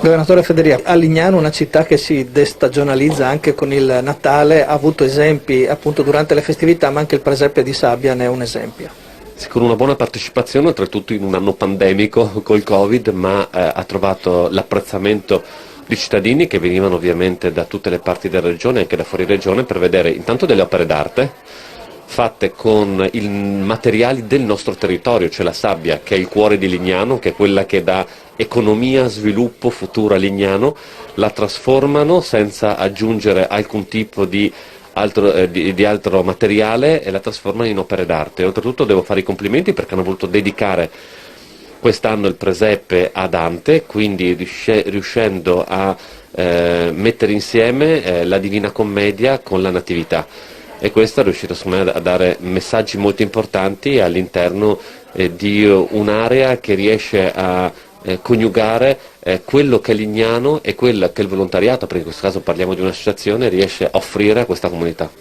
Governatore Federica, a Lignano, una città che si destagionalizza anche con il Natale, ha avuto esempi appunto durante le festività, ma anche il presepe di Sabbia ne è un esempio. Sì, con una buona partecipazione, oltretutto in un anno pandemico col Covid, ma ha trovato l'apprezzamento di cittadini che venivano ovviamente da tutte le parti della regione e anche da fuori regione per vedere intanto delle opere d'arte fatte con i materiali del nostro territorio, cioè la sabbia, che è il cuore di Lignano, che è quella che dà economia, sviluppo, futuro a Lignano, la trasformano senza aggiungere alcun tipo di altro materiale e la trasformano in opere d'arte. Oltretutto devo fare i complimenti perché hanno voluto dedicare quest'anno il presepe a Dante, quindi riuscendo a mettere insieme la Divina Commedia con la Natività. E questo è riuscito secondo me a dare messaggi molto importanti all'interno di un'area che riesce a coniugare quello che è Lignano e quello che il volontariato, perché in questo caso parliamo di un'associazione, riesce a offrire a questa comunità.